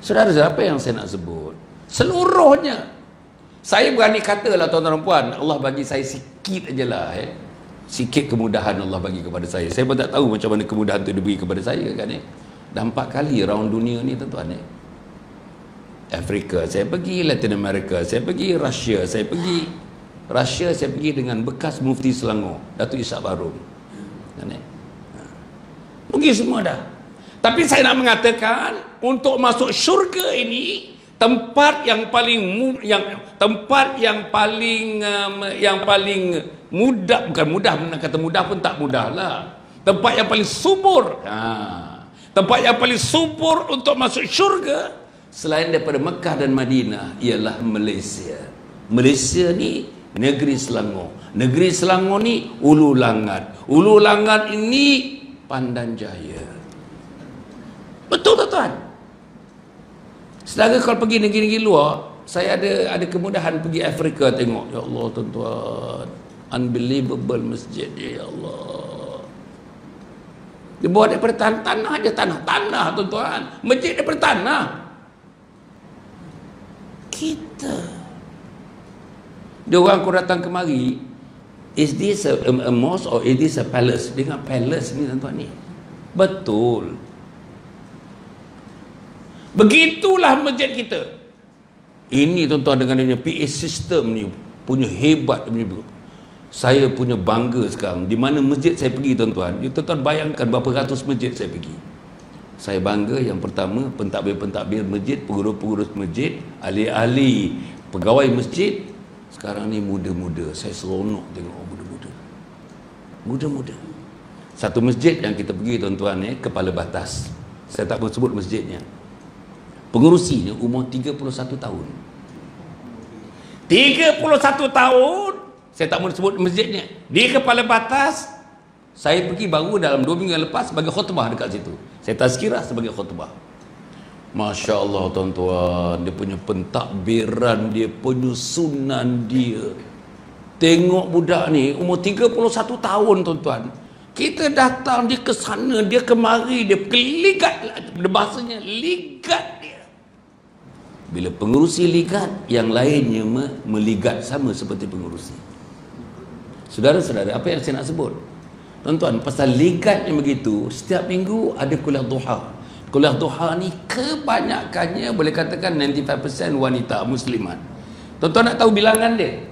Saudara, apa yang saya nak sebut? Seluruhnya. Saya berani katalah tuan-tuan dan puan, Allah bagi saya sikit aja lah, sikit kemudahan Allah bagi kepada saya. Saya pun tak tahu macam mana kemudahan tu diberi kepada saya kan. Dah 4 kali round dunia ni tuan-tuan. Afrika saya pergi, Latin America saya pergi, Russia saya pergi dengan bekas Mufti Selangor, Datuk Ishak Baharum. Pergi semua dah. Tapi saya nak mengatakan, untuk masuk syurga ini, tempat yang paling mudah, bukan mudah, nak kata mudah pun tak mudah lah. Tempat yang paling subur, tempat yang paling subur untuk masuk syurga selain daripada Mekah dan Madinah ialah Malaysia. Malaysia ni negeri Selangor. Negeri Selangor ni Ulu Langat. Ulu Langat ini Pandan Jaya. Betul tuan-tuan. Sedangkan kalau pergi negeri-negeri luar, saya ada kemudahan pergi Afrika tengok. Ya Allah tuan-tuan, unbelievable masjid dia, ya Allah. Dia buat daripada tanah aja, tanah tuan-tuan. Masjid daripada tanah. Kita, dia orang kau datang kemari, is this a mosque or is this a palace? Dengan palace ni tuan-tuan ni. Betul. Begitulah masjid kita. Ini tuan-tuan dengan dia PA system ni punya hebat. Saya punya bangga sekarang. Di mana masjid saya pergi tuan-tuan, tuan-tuan bayangkan berapa ratus masjid saya pergi. Saya bangga yang pertama, pentadbir-pentadbir masjid, pengurus-pengurus masjid, ahli-ahli pegawai masjid. Sekarang ni muda-muda. Saya seronok tengok muda-muda. Satu masjid yang kita pergi tuan-tuan ni, Kepala Batas. Saya tak boleh sebut masjidnya. Pengurusinya umur 31 tahun. 31 tahun. Saya tak boleh sebut masjidnya. Di Kepala Batas. Saya pergi baru dalam 2 minggu yang lepas sebagai khutbah dekat situ. Saya tazkirah sebagai khutbah. Masya Allah tuan-tuan, dia punya pentadbiran, dia penyusunan dia. Tengok budak ni umur 31 tahun tuan-tuan. Kita datang, dia ke sana, dia kemari, dia keligat, bahasanya ligat dia. Bila pengurusi ligat, yang lainnya meligat sama seperti pengurusi. Saudara-saudara, apa yang saya nak sebut? Tuan-tuan, pasal ligat yang begitu, setiap minggu ada kuliah duha. Kuliah duha ni kebanyakannya boleh katakan 95% wanita muslimat. Tuan-tuan nak tahu bilangan dia?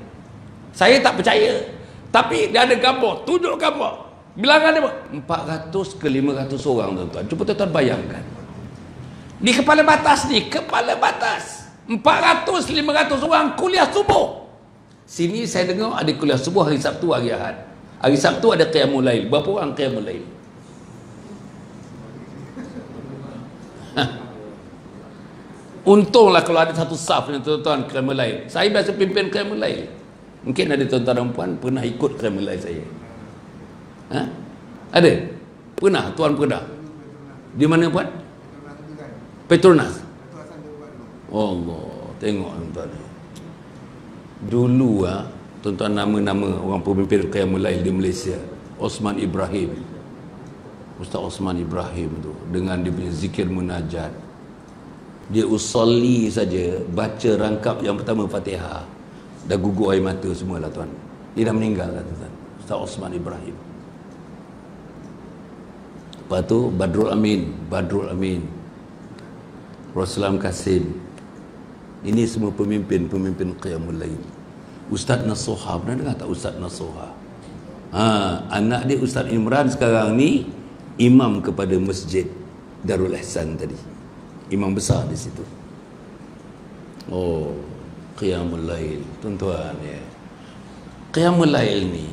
Saya tak percaya. Tapi dia ada gambar, tunjuk gambar. Bilangan dia 400 ke 500 orang tuan-tuan. Cuba tuan-tuan bayangkan. Di Kepala Batas ni, Kepala Batas 400-500 orang kuliah subuh. Sini saya dengar ada kuliah subuh hari Sabtu, hari Ahad. Hari Sabtu ada qiyamul lail. Berapa orang qiyamul lail? Untunglah kalau ada satu saf ni tuan-tuan qiyamul lail. Saya biasa pimpin qiyamul lail. Mungkin ada tuan-tuan dan puan pernah ikut qiyamul lail saya. Ada? Pernah? Tuan pernah? Di mana puan? Petronas. Allah, tengok tuan-tuan. Dulu tuan-tuan, nama-nama orang pemimpin qiyamul lail di Malaysia. Osman Ibrahim. Ustaz Osman Ibrahim tu dengan dia punya zikir munajat. Dia usolli saja, baca rangkap yang pertama Fatihah. Dah gugur air mata semualah tuan. Dia dah meninggal lah tuan. Ustaz Osman Ibrahim. Lepas tu Badrul Amin. Rasulullah Kasim. Ini semua pemimpin qiyamul lail. Ustaz Nasuha, pernah dengar tak Ustaz Nasuha? Anak dia Ustaz Imran sekarang ni imam kepada masjid Darul Ihsan tadi. Imam besar di situ. Oh, qiyamul lail, tuan-tuan ya. Qiyamul lail ni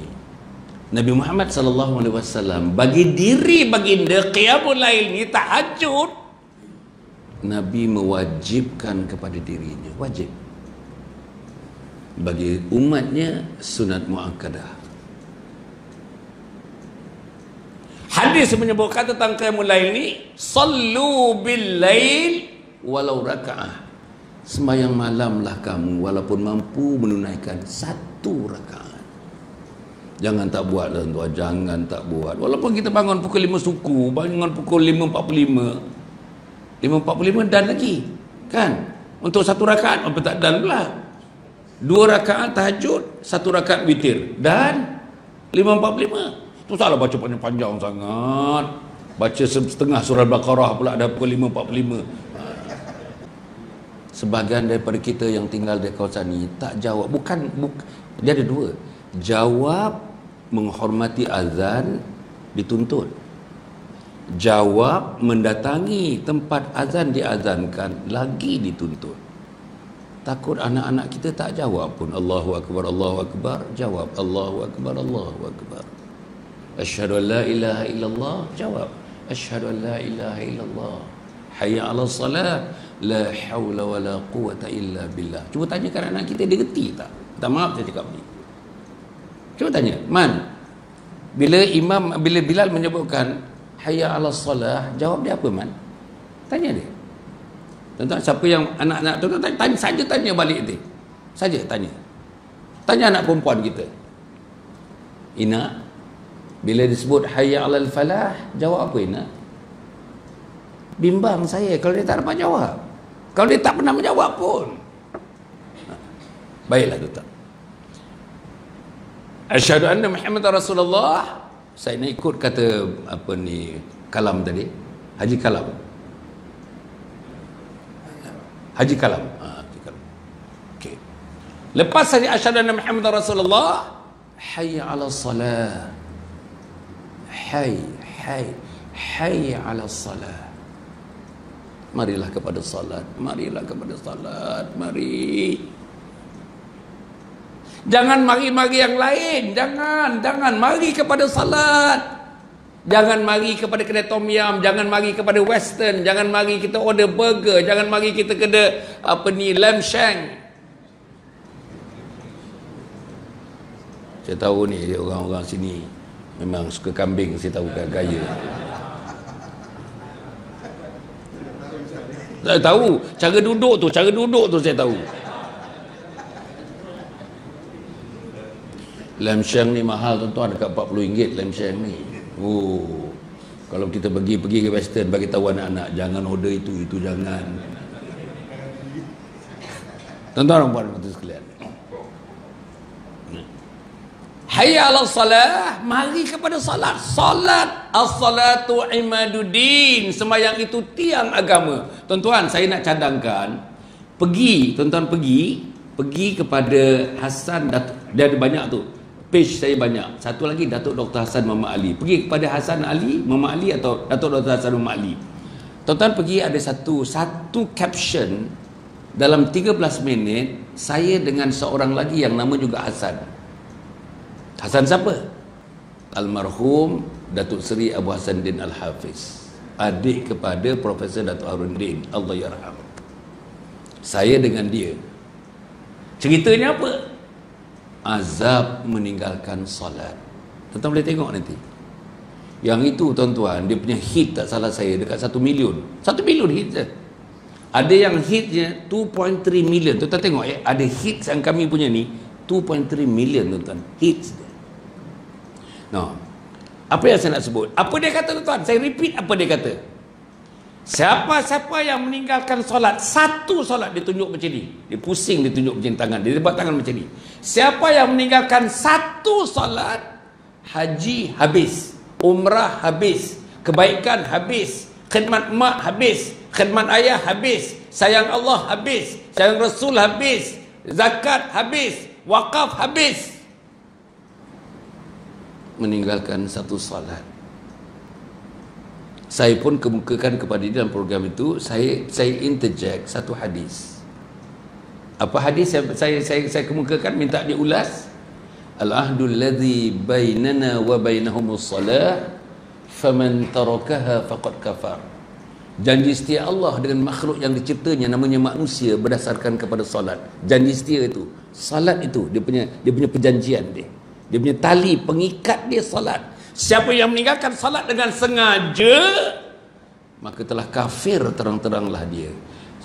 Nabi Muhammad sallallahu alaihi wasallam bagi diri baginda qiyamul lail ni tahajud. Nabi mewajibkan kepada dirinya, wajib. Bagi umatnya sunat muakkadah. Hadis menyebutkan tentang qiyamul lail ni, sallu bil lail walau raka'ah. Sembahyang malamlah kamu walaupun mampu menunaikan 1 rakaat. Jangan tak buat tuan-tuan, jangan tak buat. Walaupun kita bangun pukul 5 suku, bangun pukul 5.45 dan lagi. kan? Untuk 1 rakaat apa tak dan pula. 2 rakaat tahajud, 1 rakaat witir dan 5.45. Tu salah baca panjang-panjang sangat. Baca setengah surah Al-Baqarah pula dah pukul 5.45. Sebahagian daripada kita yang tinggal di kawasan ni tak jawab. Bukan dia ada 2. Jawab menghormati azan dituntut. Jawab mendatangi tempat azan diazankan lagi dituntut. Takut anak-anak kita tak jawab pun. Allahu Akbar, Allahu Akbar. Jawab Allahu Akbar, Allahu Akbar. Asyhadu an la ilaha illallah. Jawab asyhadu an la ilaha illallah. Hayya 'alas salah. La haula wala quwata illa billah. Cuba tanyakan anak kita, dia reti tak? Tak, maaf saya cakap ni. Cuba tanya, Man, bila Bilal menyebutkan hayya 'alas salah, jawab dia apa, Man? Tanya dia. Tuan-tuan, siapa yang anak-anak tu tanya balik dia. Saja tanya. Tanya anak perempuan kita. Ina, bila disebut hayya 'alal falah, jawab apa Ina? Bimbang saya kalau dia tak dapat jawab. Kalau dia tak pernah menjawab pun. Baiklah tuan. Asyhadu anna Muhammadar Rasulullah. Saya nak ikut kata apa ni Kalam tadi. Haji Kalam. Haji Kalam. Okey. Lepas saya asyhadu anna Muhammadar Rasulullah, hayya 'alas salah. Hayya 'alas salah. Marilah kepada salat. Marilah kepada salat. Mari. Jangan mari-mari yang lain. Jangan mari kepada salat. Jangan mari kepada kedai tom yum, jangan mari kepada western, jangan mari kita order burger, jangan mari kita kena lamb shank. Saya tahu ni orang-orang sini memang suka kambing, saya tahu gaya. Saya tahu cara duduk tu saya tahu. Lamb shank ni mahal tuan-tuan, dekat RM40 lamb shank ni. Oh, kalau kita pergi ke western, bagi tahu anak-anak jangan order itu jangan. Tuan-tuan dan puan-puan sekalian. Hayya 'alas salah, mari kepada salat. Salat, as-salatu imaduddin, sembahyang itu tiang agama. Tuan-tuan, saya nak cadangkan, pergi kepada Hasan Datuk, dia ada banyak tu. Page saya banyak. Satu lagi Datuk Dr. Hasan Muhammad Ali. Pergi kepada Hasan Ali, Muhammad Ali atau Datuk Dr. Hasan Muhammad Ali. Tuan-tuan pergi, ada satu caption dalam 13 minit, saya dengan seorang lagi yang nama juga Hasan. Hasan siapa? Almarhum Datuk Seri Abu Hasanuddin Al-Hafiz, adik kepada Profesor Datuk Harudin, Allah yarham. Saya dengan dia. Ceritanya apa? Azab meninggalkan salat. Tuan-tuan boleh tengok nanti. Yang itu tuan-tuan, dia punya hit tak salah saya dekat 1 million. 1 million hit je. Ada yang hitnya 2.3 million. Tuan-tuan tengok ada hits yang kami punya ni 2.3 million tuan-tuan. Hits dia. No. Apa yang saya nak sebut? Apa dia kata tuan-tuan? Saya repeat apa dia kata. Siapa-siapa yang meninggalkan solat, satu solat dia tunjuk macam ni. Dia pusing, dia tunjuk macam tangan. Dia buat tangan macam ni. Siapa yang meninggalkan satu solat, haji habis, umrah habis, kebaikan habis, khidmat mak habis, khidmat ayah habis, sayang Allah habis, sayang Rasul habis, zakat habis, wakaf habis. Meninggalkan satu salat. Saya pun kemukakan kepada dia dalam program itu. Saya interject satu hadis. Apa hadis saya kemukakan, minta dia ulas. Al-ahdul ladzi bainana wa bainahumus salah faman tarakaha faqad kafar. Janji setia Allah dengan makhluk yang diciptanya namanya manusia berdasarkan kepada salat. Janji setia itu, salat itu dia punya perjanjian dia. Dia punya tali pengikat dia salat. Siapa yang meninggalkan salat dengan sengaja, maka telah kafir terang-teranglah dia.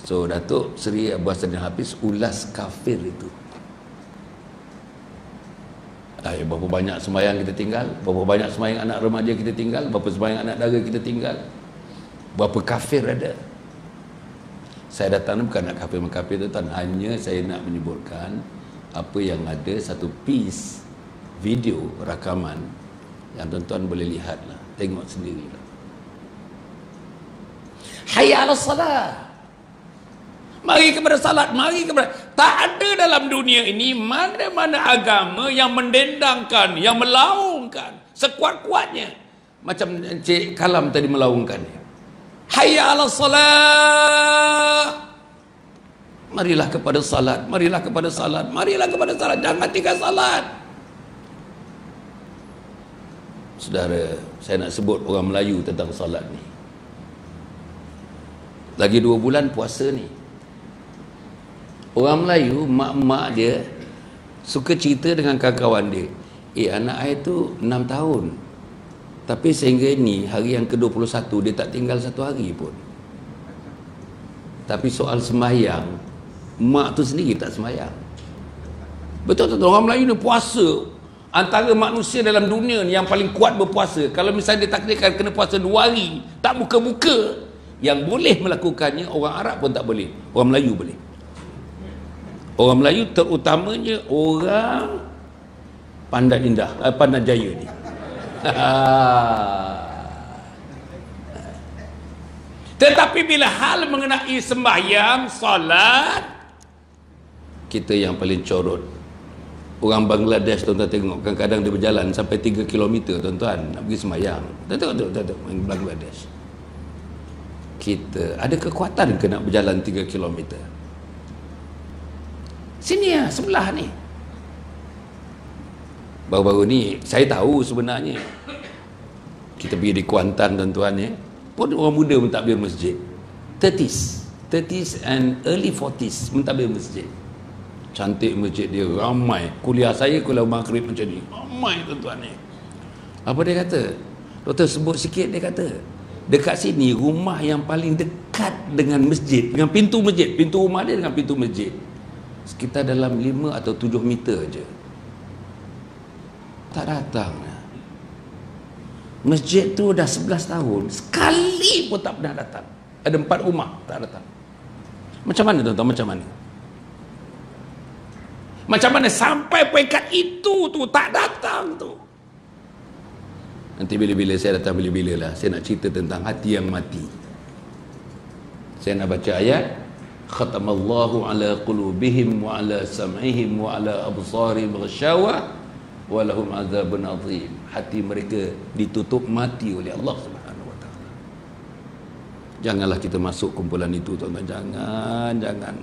So Datuk Seri Abu Hasanuddin Hafiz ulas kafir itu. Berapa banyak sembahyang kita tinggal, berapa banyak sembahyang anak remaja kita tinggal, berapa sembahyang anak dara kita tinggal, berapa kafir ada. Saya datang bukan nak kafir-mengkafir tuan, hanya saya nak menyebutkan apa yang ada, satu piece video rakaman yang tuan-tuan boleh lihatlah, tengok sendirilah. Hayya 'alas salat. Mari kepada salat, mari kepada. Tak ada dalam dunia ini mana-mana agama yang mendendangkan, yang melaungkan sekuat-kuatnya macam Encik Kalam tadi melaungkannya. Hayya 'alas salat. Marilah kepada salat, marilah kepada salat, marilah kepada salat, jangan tinggal salat. Saudara, saya nak sebut orang Melayu tentang salat ni. Lagi 2 bulan puasa ni. Orang Melayu, mak-mak dia suka cerita dengan kawan-kawan dia, anak saya tu 6 tahun, tapi sehingga ni hari yang ke-21 dia tak tinggal 1 hari pun. Tapi soal sembahyang, mak tu sendiri tak sembahyang. Betul-betul orang Melayu ni puasa, antara manusia dalam dunia ni yang paling kuat berpuasa. Kalau misalnya dia takdirkan kena puasa 2 hari tak buka-buka, yang boleh melakukannya orang Arab pun tak boleh, orang Melayu boleh. Orang Melayu terutamanya orang Pandan Indah, Pandan Jaya ni. Tetapi bila hal mengenai sembahyang, salat, kita yang paling corot. Orang Bangladesh tuan-tuan tengok, kadang-kadang dia berjalan sampai 3 km tuan-tuan nak pergi sembahyang. Tengok orang Bangladesh. Kita ada kekuatan ke nak berjalan 3 km? Sini ya, sebelah ni. Baru-baru ni saya tahu sebenarnya kita pergi di Kuantan tuan-tuan ya, pun orang muda mentadbir masjid, 30s and early 40s mentadbir masjid. Cantik masjid dia, ramai. Kuliah saya kuliah maghrib macam ni, ramai tuan-tuan ni. Apa dia kata? Doktor sebut sikit. Dia kata dekat sini rumah yang paling dekat dengan masjid, dengan pintu masjid, pintu rumah dia dengan pintu masjid, sekitar dalam 5 atau 7 meter je. Tak datang. Masjid tu dah 11 tahun, sekali pun tak pernah datang. Ada 4 rumah tak datang. Macam mana tuan-tuan? Macam mana? Macam mana sampai peringkat itu tu tak datang tu? Nanti bila-bila saya datang, bila-bila lah saya nak cerita tentang hati yang mati. Saya nak baca ayat, khatamallahu ala qulubihim wa ala sam'ihim wa ala absarihim ghashawah wa lahum azabun azim. Hati mereka ditutup mati oleh Allah Subhanahu wa taala. Janganlah kita masuk kumpulan itu tuan-tuan, jangan.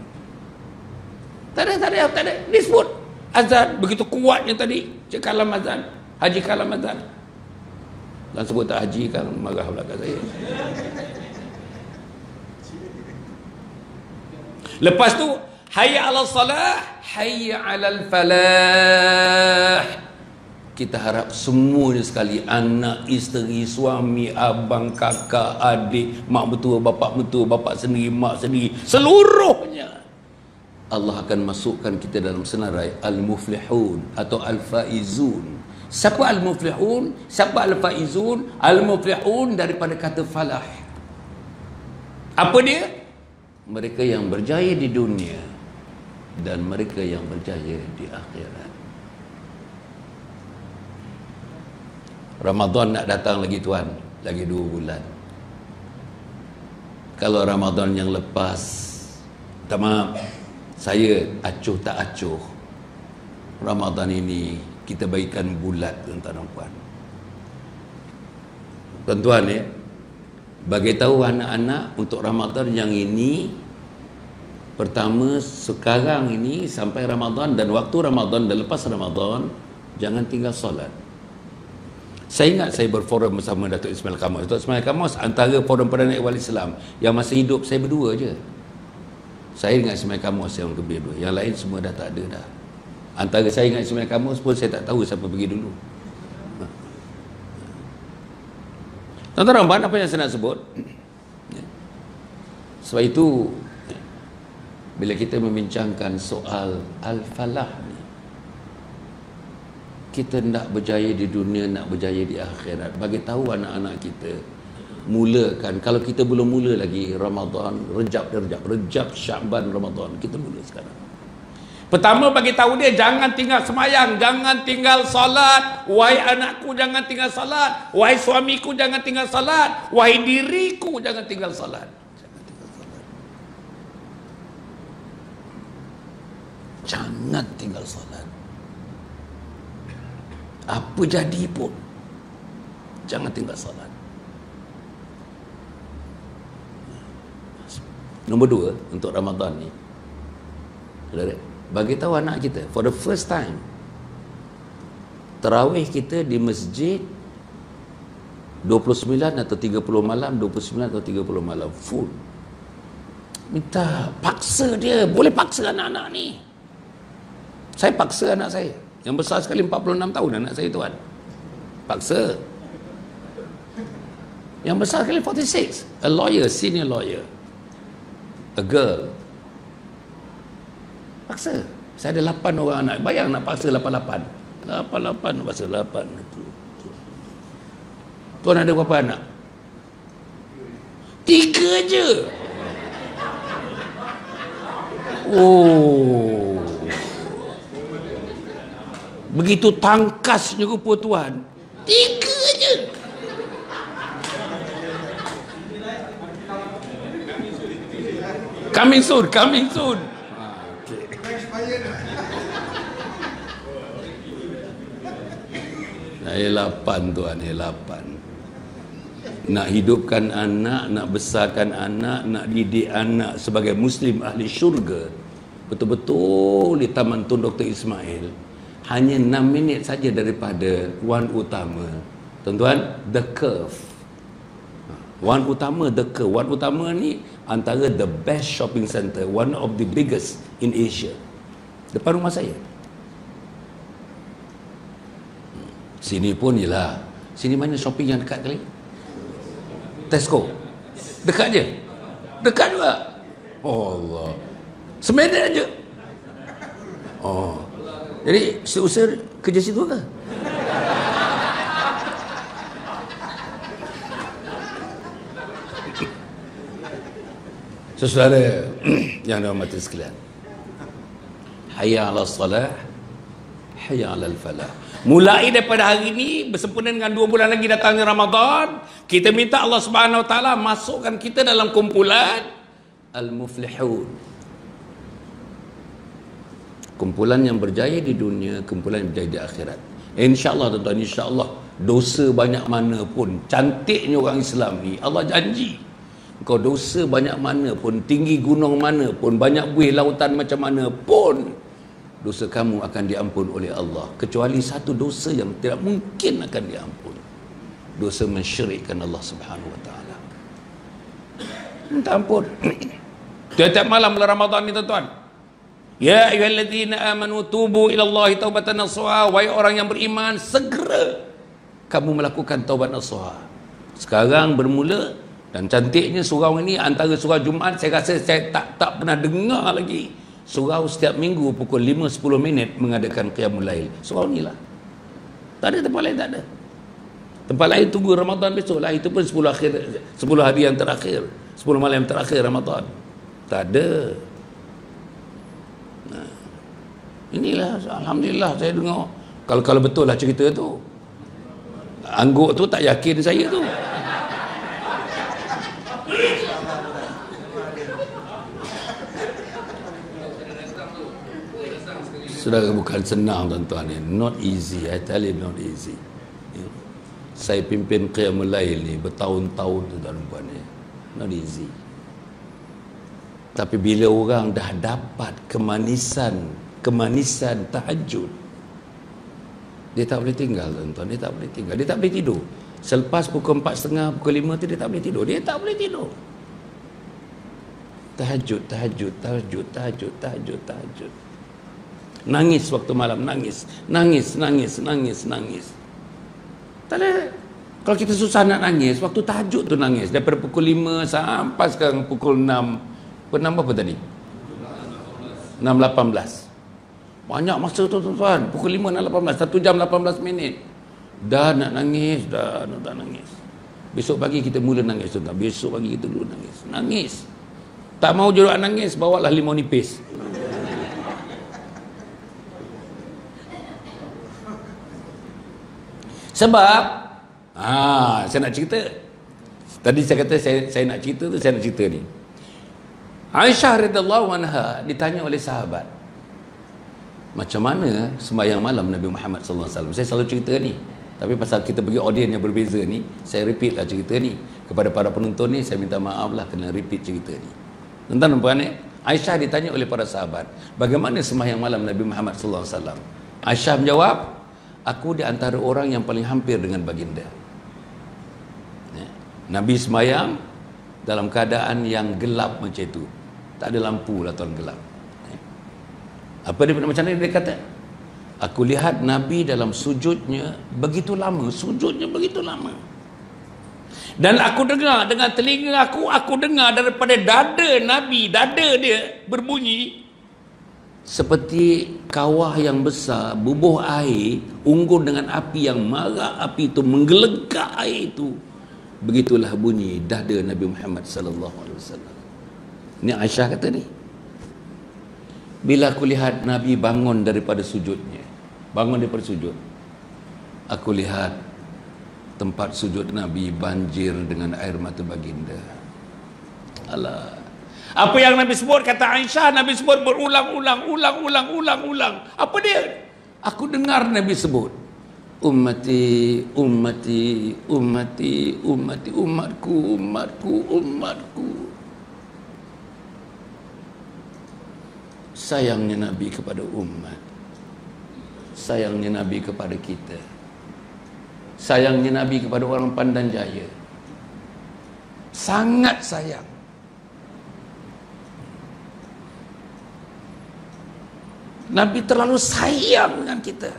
Tak ada disebut azan begitu kuatnya tadi. Cik Kalam azan, Haji Kalam azan. Dan sebut tak haji kan marah belakang saya. Lepas tu hayya 'alal salah, hayya 'alal falah. Kita harap semuanya sekali, anak, isteri, suami, abang, kakak, adik, mak mertua, bapak sendiri, mak sendiri, seluruhnya Allah akan masukkan kita dalam senarai al-muflihun atau al-faizun. Siapa al-muflihun? Siapa al-faizun? Al-muflihun daripada kata falah. Apa dia? Mereka yang berjaya di dunia dan mereka yang berjaya di akhirat. Ramadan nak datang lagi tuan, lagi 2 bulan. Kalau Ramadan yang lepas, tak maaf, saya acuh tak acuh, Ramadan ini kita bagikan bulat tuan-tuan dan puan. Tuan-tuan ya, bagi tahu anak-anak untuk Ramadan yang ini, pertama sekarang ini sampai Ramadan dan waktu Ramadan dan lepas Ramadan, jangan tinggal solat. Saya ingat saya berforum bersama Datuk Ismail Kamus. Datuk Ismail Kamus antara forum Perdana Ihwal Islam yang masa hidup saya berdua je. Saya dengan Ismail Kamus yang lebih dua. Yang lain semua dah tak ada dah. Antara saya dengan Ismail Kamus pun saya tak tahu siapa pergi dulu. Tuan-tuan dan apa yang saya nak sebut? Sebab itu bila kita membincangkan soal al-falah ni, kita nak berjaya di dunia, nak berjaya di akhirat. Bagi tahu anak-anak kita, Mulakan. Kalau kita belum mula lagi Ramadan, Rejab, Syaban, Ramadan, kita mula sekarang. Pertama bagi tahu dia, jangan tinggal semayang, jangan tinggal salat. Wahai anakku, jangan tinggal salat. Wahai suamiku, jangan tinggal salat. Wahai diriku, jangan tinggal salat. Jangan tinggal salat. Apa jadi pun, jangan tinggal salat. Nombor 2 untuk Ramadan ni, bagi tahu anak kita, for the first time, tarawih kita di masjid 29 atau 30 malam, 29 atau 30 malam full. Minta paksa dia, boleh paksa anak-anak ni. Saya paksa anak saya, yang besar sekali 46 tahun anak saya tuan. Paksa. Yang besar sekali 46, a lawyer, senior lawyer. A girl. Paksa. Saya ada 8 orang anak. Bayang nak paksa 88. 88 paksa 8. Tuan ada berapa anak? 3 je. Oh. Begitu tangkasnya rupa tuan. 3 je. Coming soon, coming soon. Saya 8 tuan, saya 8. Nak hidupkan anak, nak besarkan anak, nak didik anak sebagai Muslim ahli syurga, betul-betul di Taman Tun Dr. Ismail, hanya 6 minit saja daripada Wan Utama. Tuan-tuan, The Curve. Wan Utama, The Curve. Wan Utama ni antara the best shopping center, one of the biggest in Asia. Depan rumah saya. Sini pun jelah. Sini mana shopping yang dekat kali? Tesco. Dekat je. Dekat juga. Oh Allah. Seminit aja. Oh. Jadi usir kerja situ ke? Saudara yang dirahmati sekalian, hayya 'alas salah, hayya 'alal falah. Mulai daripada hari ini, bersempena dengan 2 bulan lagi datangnya Ramadan, kita minta Allah Subhanahu Wa Taala masukkan kita dalam kumpulan al-muflihun. Kumpulan yang berjaya di dunia, kumpulan yang berjaya di akhirat. InsyaAllah tuan-tuan, insyaAllah dosa banyak mana pun, cantiknya orang Islam ni, Allah janji, kau dosa banyak mana pun, tinggi gunung mana pun, banyak buih lautan macam mana pun, dosa kamu akan diampun oleh Allah, kecuali satu dosa yang tidak mungkin akan diampun, dosa mensyirikkan Allah Subhanahu Wa Taala. Minta ampun. Tiap-tiap malam bulan Ramadan ni tuan-tuan, ya ayyuhalladzina amanu tubu ilallahi taubatan nasuha, wahai orang yang beriman, segera kamu melakukan taubat nasuha. Sekarang bermula. Dan cantiknya surau ini, antara surau Jumaat, saya rasa saya tak pernah dengar lagi surau setiap minggu pukul 5-10 minit mengadakan qiyamul lail. Surau ni lah. Tak ada tempat lain, tak ada. Tempat lain tunggu Ramadan besok lah. Itu pun 10 hari yang terakhir, 10 malam yang terakhir Ramadan. Tak ada. Nah, inilah alhamdulillah saya dengar. Kalau betul lah cerita tu, angguk tu tak yakin saya tu. Saudara, bukan senang tuan-tuan ni. Not easy. I tell you, not easy. Saya pimpin qiyamul lail ni bertahun-tahun tuan-tuan ni. Not easy. Tapi bila orang dah dapat kemanisan tahajud, dia tak boleh tinggal tuan-tuan. Dia tak boleh tinggal. Dia tak boleh tidur. Selepas pukul 4.30, pukul 5 tu dia tak boleh tidur. Dia tak boleh tidur. Tahajud. Nangis waktu malam, nangis. Tak ada. Kalau kita susah nak nangis, waktu tahajud tu nangis. Daripada pukul 5 sampai sekarang pukul 6. Pukul 6 apa tadi? 6.18. Banyak masa tu tuan-tuan. Pukul 5, 6.18. 1 jam 18 minit. Dah nak nangis, dah nak tak nangis. Besok pagi kita mula nangis tuan. Besok pagi kita mula nangis. Nangis. Tak mau jeruk nangis, bawalah limau nipis. Sebab saya nak cerita. Tadi saya kata saya nak cerita tu, saya nak cerita ni. Aisyah radhiyallahu anha ditanya oleh sahabat, macam mana sembahyang malam Nabi Muhammad sallallahu alaihi wasallam. Saya selalu cerita ni, tapi pasal kita bagi audiens yang berbeza ni, saya repeat lah cerita ni. Kepada para penonton ni, saya minta maaf lah kena repeat cerita ni. Tuan-tuan dan puan, Aisyah ditanya oleh para sahabat, bagaimana sembahyang malam Nabi Muhammad sallallahu alaihi wasallam. Aisyah menjawab, aku di antara orang yang paling hampir dengan baginda. Nabi sembahyang dalam keadaan yang gelap macam itu. Tak ada lampu lah tuan, gelap. Apa dia, macam mana dia kata? Aku lihat Nabi dalam sujudnya begitu lama, sujudnya begitu lama. Dan aku dengar dengan telinga aku dengar daripada dada Nabi, dada dia berbunyi seperti kawah yang besar, bubuh air, unggun dengan api yang marak, api itu menggelegak air itu. Begitulah bunyi dada Nabi Muhammad sallallahu alaihi wasallam. Ini Aisyah kata ni. Bila aku lihat Nabi bangun daripada sujudnya, bangun daripada sujud, aku lihat tempat sujud Nabi banjir dengan air mata baginda. Alah. Apa yang Nabi sebut, kata Aisyah, Nabi sebut berulang-ulang. Apa dia? Aku dengar Nabi sebut, ummati, ummati, ummati, ummati, umatku, umatku, umatku. Sayangnya Nabi kepada umat, sayangnya Nabi kepada kita, sayangnya Nabi kepada orang Pandan Jaya, sangat sayang. Nabi terlalu sayang dengan kita.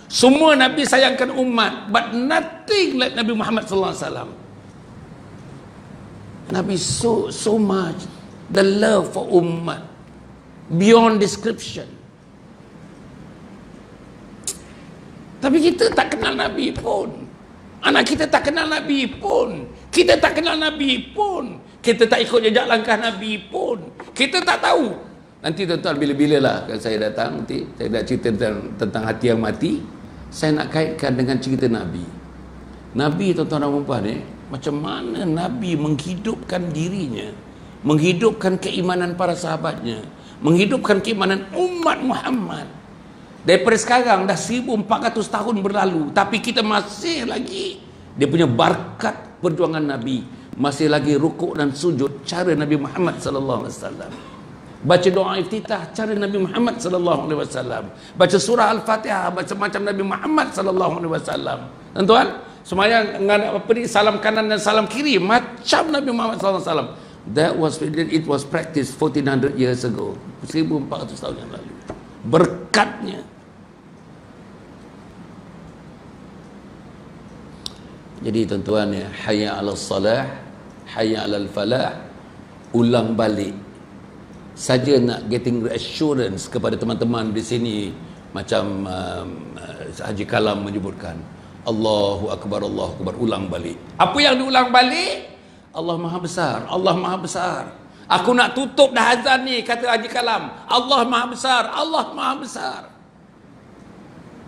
Semua Nabi sayangkan umat, but nothing like Nabi Muhammad sallallahu alaihi wasallam. Nabi so much the love for umat beyond description. Tapi kita tak kenal Nabi pun. Anak kita tak kenal Nabi pun. Kita tak kenal Nabi pun. Kita tak ikut jejak langkah Nabi pun. Kita tak tahu. Nanti tuan-tuan, bila-bila lah kalau saya datang, nanti saya dah cerita tentang hati yang mati, saya nak kaitkan dengan cerita Nabi. Nabi, tuan-tuan dan puan, macam mana Nabi menghidupkan dirinya, menghidupkan keimanan para sahabatnya, menghidupkan keimanan umat Muhammad. Daripada sekarang dah 1400 tahun berlalu, tapi kita masih lagi, dia punya berkat perjuangan Nabi, masih lagi rukuk dan sujud cara Nabi Muhammad sallallahu alaihi wasallam. Baca doa iftitah cara Nabi Muhammad sallallahu alaihi wasallam. Baca surah Al-Fatihah baca macam Nabi Muhammad sallallahu alaihi wasallam. Tuan-tuan, sembahyang apa ni, salam kanan dan salam kiri macam Nabi Muhammad sallallahu alaihi wasallam. It was practiced 1400 years ago. 1400 tahun yang lalu. Berkatnya. Jadi tuan-tuan, ya, hayya 'alas salah, hayya 'alal falah, ulang balik. Saja nak getting reassurance kepada teman-teman di sini, macam Haji Kalam menyebutkan, Allahu Akbar, Allahu Akbar, ulang balik. Apa yang diulang balik? Allah Maha Besar, Allah Maha Besar. Aku nak tutup dah azan ni, kata Haji Kalam, Allah Maha Besar, Allah Maha Besar.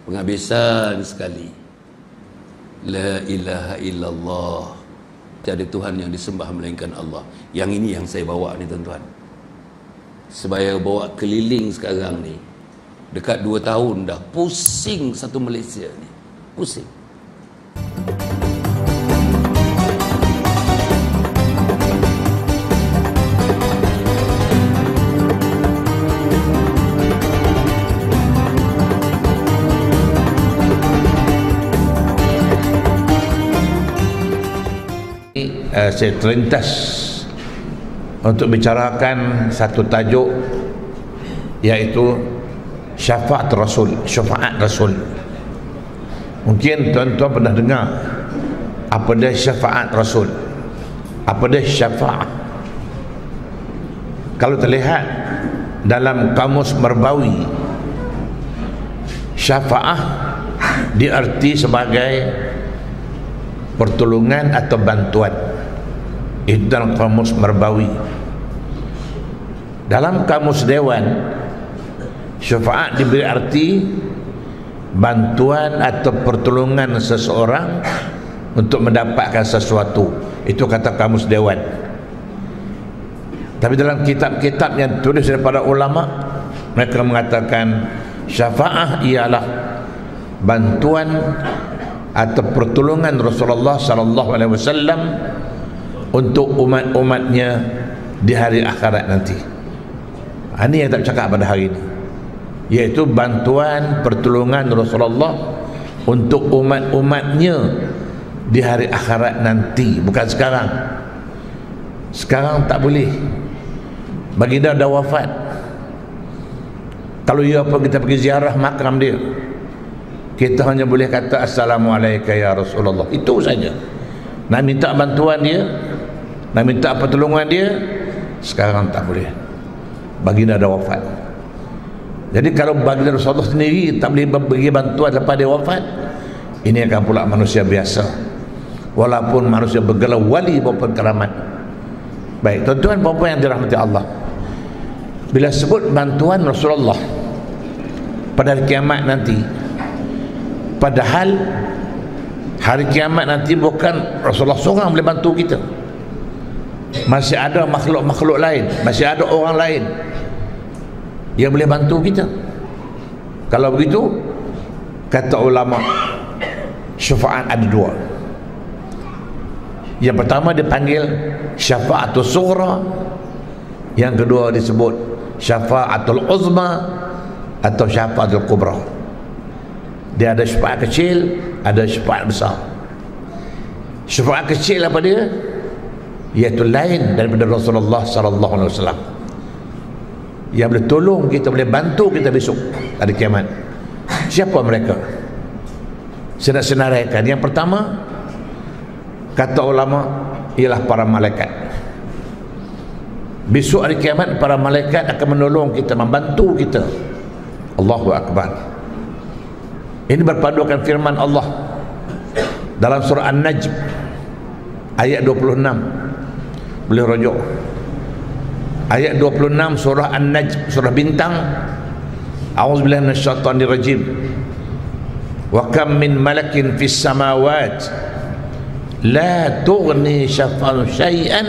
Penghabisan sekali. La ilaha illallah, tiada Tuhan yang disembah melainkan Allah. Yang ini yang saya bawa ni tuan-tuan. Sebaya bawa keliling sekarang ni, dekat 2 tahun dah, pusing satu Malaysia ni, pusing. Saya terlintas untuk bicarakan satu tajuk, iaitu syafaat Rasul, syafaat Rasul. Mungkin tuan-tuan pernah dengar apa dia syafaat Rasul, apa dia syafaat. Kalau terlihat dalam kamus Marbawi, syafaat diarti sebagai pertolongan atau bantuan. Itu dalam kamus Marbawi. Dalam kamus Dewan, syafaat diberi arti bantuan atau pertolongan seseorang untuk mendapatkan sesuatu. Itu kata kamus Dewan. Tapi dalam kitab-kitab yang tulis daripada ulama, mereka mengatakan syafaat ialah bantuan atau pertolongan Rasulullah sallallahu alaihi wasallam untuk umat-umatnya di hari akhirat nanti. Ini yang tak cakap pada hari ini, yaitu bantuan pertolongan Rasulullah untuk umat-umatnya di hari akhirat nanti, bukan sekarang. Sekarang tak boleh. Baginda dah wafat. Kalau ia apa kita pergi ziarah makam dia, kita hanya boleh kata assalamualaikum ya Rasulullah, itu saja. Nak minta bantuan dia, nak minta pertolongan dia, sekarang tak boleh. Baginda dah wafat. Jadi kalau baginda Rasulullah sendiri tak boleh bagi bantuan lepas dia wafat, ini akan pula manusia biasa, walaupun manusia bergelar wali maupun keramat. Baik, tuan-tuan dan puan yang dirahmati Allah, bila sebut bantuan Rasulullah pada hari kiamat nanti, padahal hari kiamat nanti bukan Rasulullah seorang boleh bantu kita. Masih ada makhluk-makhluk lain, masih ada orang lain yang boleh bantu kita. Kalau begitu, kata ulama, syafaat ada dua. Yang pertama dipanggil syafaatul sughra, yang kedua disebut syafaatul uzma atau syafaatul kubra. Dia ada syafaat kecil, ada syafaat besar. Syafaat kecil apa dia? Iaitu lain daripada Rasulullah sallallahu alaihi wasallam, yang boleh tolong kita, boleh bantu kita besok hari kiamat. Siapa mereka? Saya nak senaraikan. Yang pertama, kata ulama, ialah para malaikat. Besok hari kiamat para malaikat akan menolong kita, membantu kita. Allahu Akbar. Ini berpadukan firman Allah dalam surah An-Najm ayat 26. Boleh rujuk ayat 26 surah An-Najm, surah bintang. A'udzubillahi minasyaitonir rajim. Wa kam min malakin fis samawati la tughni syafa'u syai'an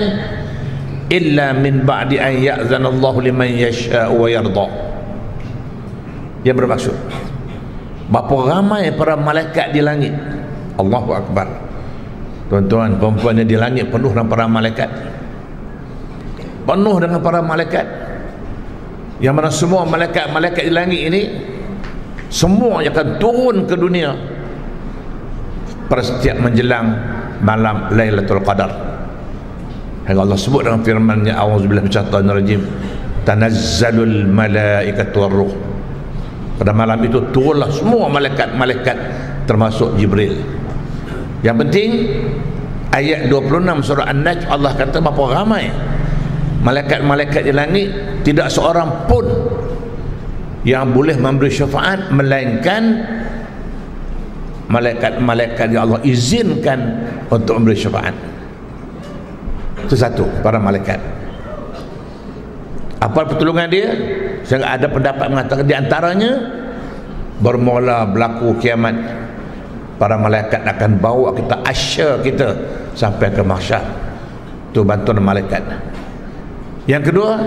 illa min ba'di an ya'zana Allah liman yasha'u wa yarda. Yang bermaksud, berapa ramai para malaikat di langit. Allahu Akbar. Tuan-tuan, perempuannya di langit penuh dengan para malaikat, penuh dengan para malaikat, yang mana semua malaikat-malaikat di langit ini semua akan turun ke dunia pada setiap menjelang malam Lailatul Qadar. Yang Allah sebut dalam firman-Nya, a'udzubillahi minasyaitonir rajim, tanazzalul malaikatu warruh. Pada malam itu turunlah semua malaikat-malaikat termasuk Jibril. Yang penting ayat 26 surah An-Najm, Allah kata berapa ramai malaikat-malaikat di langit, tidak seorang pun yang boleh memberi syafaat melainkan malaikat-malaikat yang Allah izinkan untuk memberi syafaat. Itu satu, para malaikat. Apa pertolongan dia? Saya ada pendapat mengatakan di antaranya bermula berlaku kiamat, para malaikat akan bawa kita, asyar kita sampai ke mahsyar. Itu bantuan malaikat. Yang kedua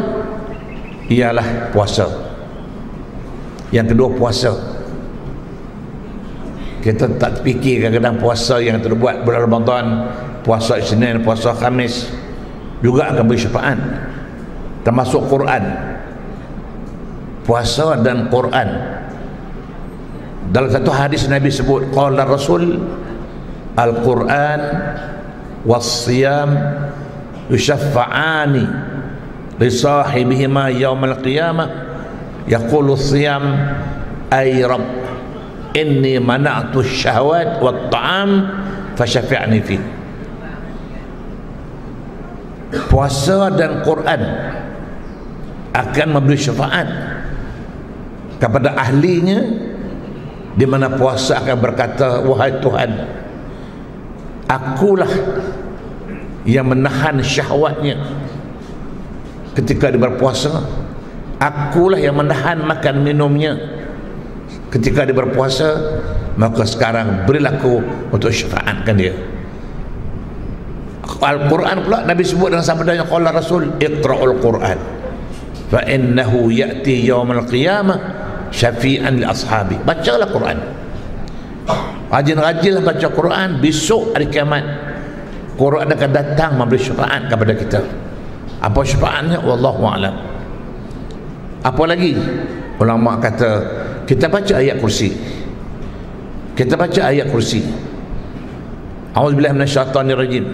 ialah puasa. Yang kedua puasa. Kita tak fikir kadang-kadang puasa yang terbuat bulan Ramadan, puasa Isnin, puasa Khamis juga akan beri syafaat, termasuk Quran. Puasa dan Quran. Dalam satu hadis Nabi sebut, qala Rasul, Al-Quran was-siyam yushaffa'ani li sahibihima yaumal qiyamah, yaqulu as-siyam ay Rabb inni mana'tu syahwat wat ta'am fasyafi'ni fi. Puasa dan Quran akan memberi syafaat kepada ahlinya, di mana puasa akan berkata, wahai Tuhan, akulah yang menahan syahwatnya ketika dia berpuasa, akulah yang menahan makan minumnya ketika dia berpuasa, maka sekarang berilah aku untuk syafaatkan dia. Al-Quran pula Nabi sebut dengan sabdanya, qala Rasul iqra'ul Quran fa innahu ya'ti yawmal qiyamah syafi'an li ashabi. Bacalah Quran, rajin-rajinlah baca Quran, besok hari kiamat Quran akan datang memberi syafaat kepada kita. Apa syafaatnya? Wallahu a'lam. Apa lagi? Ulama kata kita baca ayat kursi, kita baca ayat kursi, a'udzubillahi minasyaitonir rajim,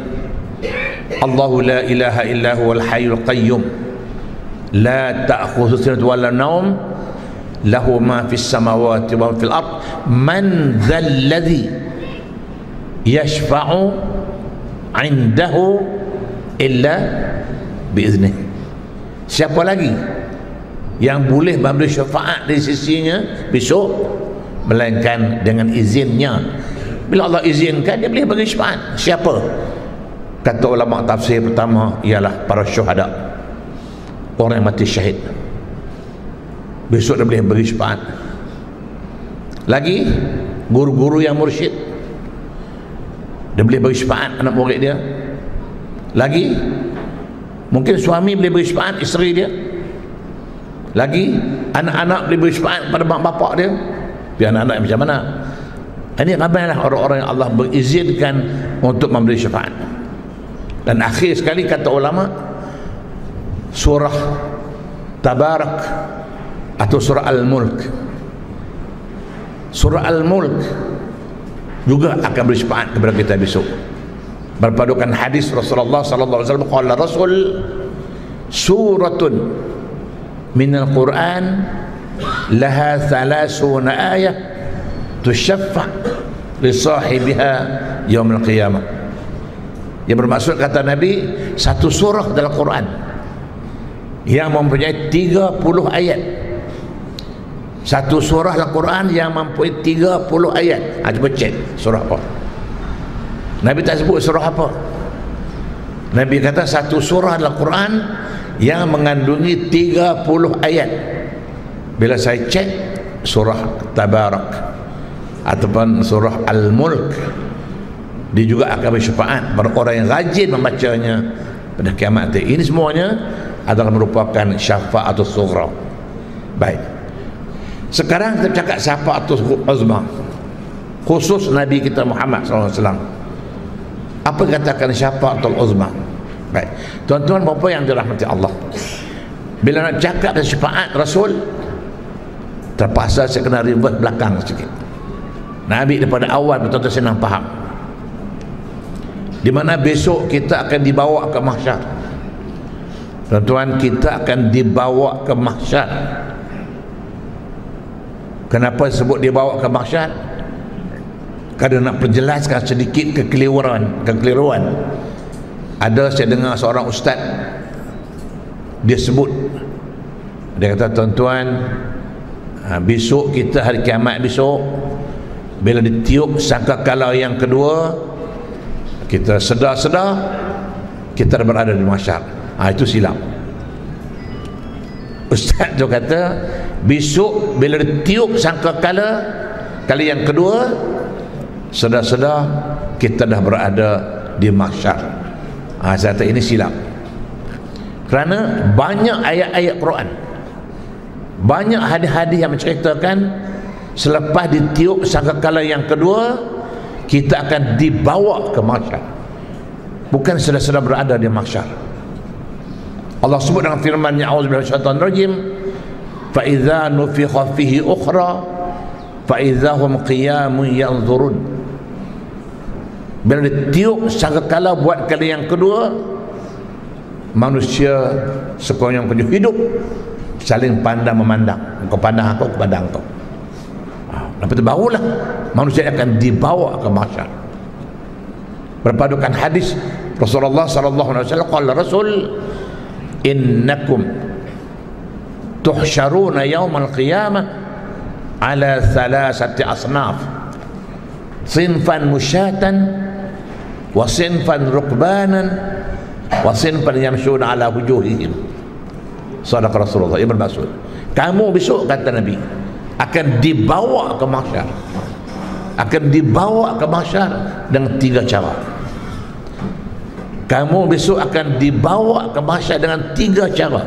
Allahu la ilaha illa huwal hayyul qayyum la ta'khudhuhu sinatun wa la nawm lahu ma fis samawati wa fil ard man dhal ladzi yashfa'u 'indahu illa biiznih. Siapa lagi yang boleh memberi syafaat di sisinya besok melainkan dengan izinnya? Bila Allah izinkan, dia boleh bagi syafaat. Siapa? Kata ulama tafsir pertama ialah para syuhada, orang yang mati syahid. Besok dia boleh bagi syafaat. Lagi guru-guru yang mursyid, dia boleh bagi syafaat anak murid dia. Lagi mungkin suami boleh bagi syafaat isteri dia. Lagi anak-anak boleh beri syafaat pada mak bapak dia. Biar anak-anak macam mana? Ini ramailah orang-orang yang Allah berizinkan untuk memberi syafaat. Dan akhir sekali kata ulama, surah Tabarak atau surah Al-Mulk, surah Al-Mulk juga akan beri syafaat kepada kita besok. Berpadukan hadis Rasulullah sallallahu alaihi wasallam, qala Rasul suratun minal Quran laha 30 ayah tusyaffa li sahibiha yaumil qiyamah. Yang bermaksud kata Nabi, satu surah dalam Quran yang mempunyai 30 ayat. Satu surah dalam Quran yang mempunyai 30 ayat. Cuba cek surah apa. Nabi tak sebut surah apa. Nabi kata satu surah dalam Quran yang mengandungi 30 ayat. Bila saya cek surah Tabarak ataupun surah Al-Mulk, dia juga akan bersyafaat pada orang yang rajin membacanya pada kiamat. Ini semuanya adalah merupakan syafa'atul sughra. Baik, sekarang kita cakap syafa'atul uzma, khusus Nabi kita Muhammad SAW. Apa katakan syafa'atul uzma? Baik, tuan-tuan bapa yang dirahmati Allah, bila nak cakap tentang syafaat Rasul, terpaksa saya kena revert belakang sikit. Nabi daripada awal betul-betul senang faham, di mana besok kita akan dibawa ke mahsyar. Tuan-tuan, kita akan dibawa ke mahsyar. Kenapa sebut dibawa ke mahsyar? Kerana nak perjelaskan sedikit kekeliruan. Ada saya dengar seorang ustaz, dia sebut, dia kata, tuan-tuan, besok kita hari kiamat besok, bila ditiup sangkakala yang kedua, kita sedar-sedar kita dah berada di mahsyar. Itu silap. Ustaz tu kata besok bila ditiup sangkakala kali yang kedua, sedar-sedar kita dah berada di mahsyar. Saya kata ini silap, kerana banyak ayat-ayat Quran, banyak hadis-hadis yang menceritakan selepas ditiup sangkakala yang kedua kita akan dibawa ke mahsyar, bukan sedar-sedar berada di mahsyar. Allah sebut dengan firman-Nya, a'udzubillahi minasyaitonir rajim, fa idza nufikha fihi ukhra fa idza hum qiyamun yanzurun. Bila ditiup sangkakala buat kali yang kedua, manusia sekonyong konyong hidup saling pandang memandang, engkau pandang aku pandang engkau. Lepas itu barulah manusia akan dibawa ke mahsyar. Berpadukan hadis Rasulullah sallallahu alaihi wasallam, qala Rasul, innakum tuhsyaruna yaumal qiyamah ala thalathati asnaf, sinfan musyatan wa sinfan rukbanan wa sinfan yamshuna ala wujuhihim. Sadaqa Rasulullah. Ia bermaksud kamu besok, kata Nabi, akan dibawa ke mahsyar, akan dibawa ke mahsyar dengan 3 cara. Kamu besok akan dibawa ke mahsyar dengan 3 cara.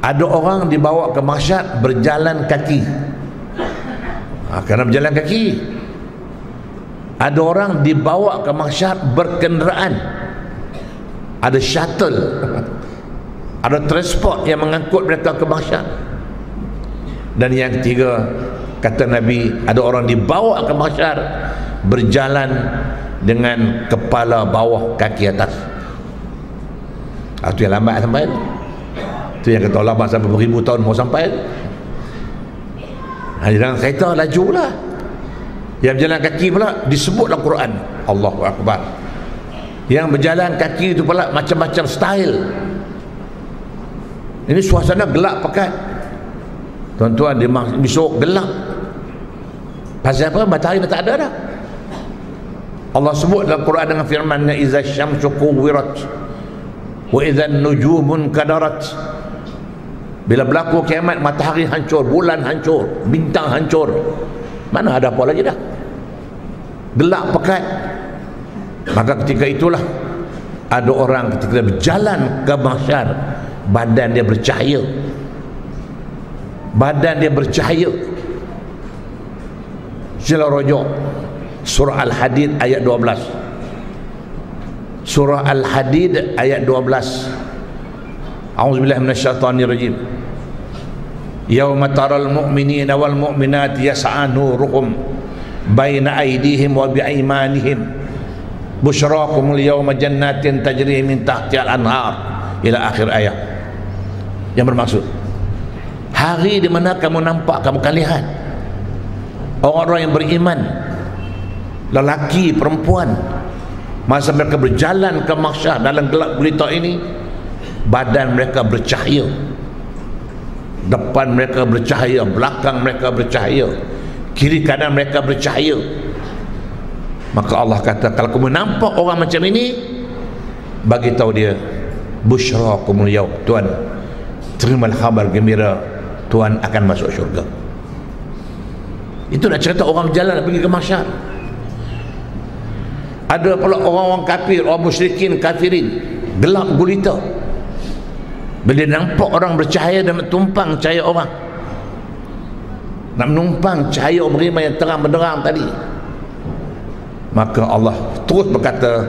Ada orang dibawa ke mahsyar berjalan kaki, kerana berjalan kaki. Ada orang dibawa ke mahsyar berkenderaan, ada shuttle, ada transport yang mengangkut mereka ke mahsyar. Dan yang ketiga, kata Nabi, ada orang dibawa ke mahsyar berjalan dengan kepala bawah, kaki atas. Itu yang lambat sampai. Itu yang kata lambat sampai beribu tahun mau sampai. Dalam kereta laju lah. Yang berjalan kaki pula disebut dalam Quran, Allahu Akbar. Yang berjalan kaki itu pula macam-macam style. Ini suasana gelap pekat, tuan-tuan. Dia besok gelap. Pasal apa? Matahari dah tak ada dah. Allah sebut dalam Quran dengan firman-Nya, iza syamsu kuwirat wa idza nujumun kadarat. Bila berlaku kiamat, matahari hancur, bulan hancur, bintang hancur, mana ada apa lagi dah, gelap pekat. Maka ketika itulah ada orang ketika berjalan ke mahsyar, badan dia bercahaya, badan dia bercahaya. Sila rujuk surah Al-Hadid ayat 12. Surah Al-Hadid ayat 12. A'udzubillahi minasyaitonirrajim. Yauma taral mu'minina wal mu'minati yas'a nuruhum baina aydihim wa bi'imanihim busyrakumul yawma jannatin tajri min tahtiha al-anhar, ila akhir ayat. Yang bermaksud, hari di mana kamu nampak, kamu akan lihat orang-orang yang beriman, lelaki, perempuan, masa mereka berjalan ke mahsyar dalam gelap gulita ini, badan mereka bercahaya, depan mereka bercahaya, belakang mereka bercahaya, kiri kanan mereka bercahaya. Maka Allah kata, kalau kamu nampak orang macam ini, bagi tahu dia, busyrakumul yaum, Tuhan, terimalah khabar gembira, Tuhan akan masuk syurga. Itu nak cerita orang berjalan pergi ke mahsyar. Ada pula orang-orang kafir, orang musyrikin, kafirin, gelap gulita. Bila nampak orang bercahaya dan nak tumpang cahaya orang, nak menumpang cahaya beriman yang terang benderang tadi, maka Allah terus berkata,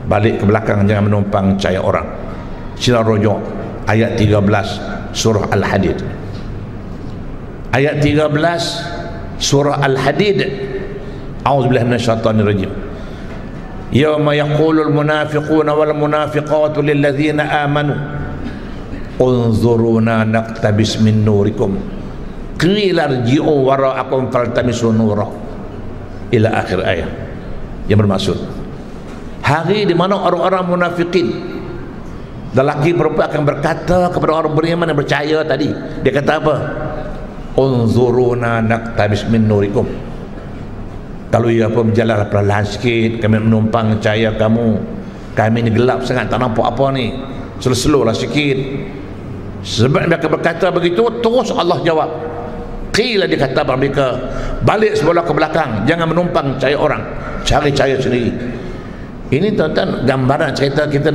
balik ke belakang, jangan menumpang cahaya orang. Sila rujuk ayat 13 surah Al-Hadid. Ayat 13 surah Al-Hadid. A'udzubillahi minasyaitonirrajim. Yauma yaqulul munafiquna wal munafiqatu lil ladzina amanu unzuruna naqtabis min nurikum qila irji'u wara'akum faltamisu nura, ila akhir ayat. Yang bermaksud, hari di mana orang-orang munafikin, lelaki perempuan, akan berkata kepada orang beriman yang bercahaya tadi. Dia kata apa? Unzuruna naqtabis min nurikum. Kalau ia pun berjalan perlahan sikit, kami menumpang cahaya kamu. Kami ni gelap sangat, tak nampak apa ni, slow lah sikit. Sebab mereka berkata begitu, terus Allah jawab, qila, dia kata mereka, balik sebelah ke belakang, jangan menumpang cahaya orang, cari cahaya sendiri. Ini tuan-tuan gambaran cerita kita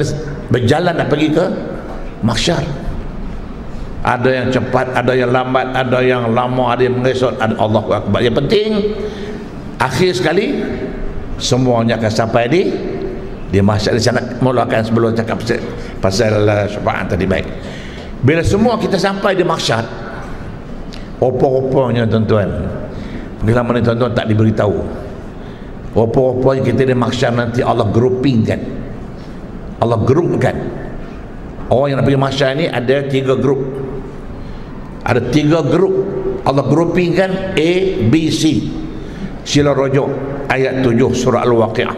berjalan nak pergi ke mahsyar. Ada yang cepat, ada yang lambat, ada yang lama, ada yang mengesot, ada Allahu Akbar. Yang penting akhir sekali semuanya akan sampai di mahsyar. Di sana mulakan sebelum cakap pasal syafaat tadi. Baik, bila semua kita sampai di mahsyar, opo-oponya tuan-tuan, pengalaman ini tuan-tuan tak diberitahu. Opo-oponya kita di mahsyar nanti Allah groupingkan, Allah grupkan. Orang yang nak pergi mahsyar ni ada 3 grup. Ada 3 grup Allah groupingkan, A, B, C. Sila rujuk ayat 7 surah Al-Waqi'ah,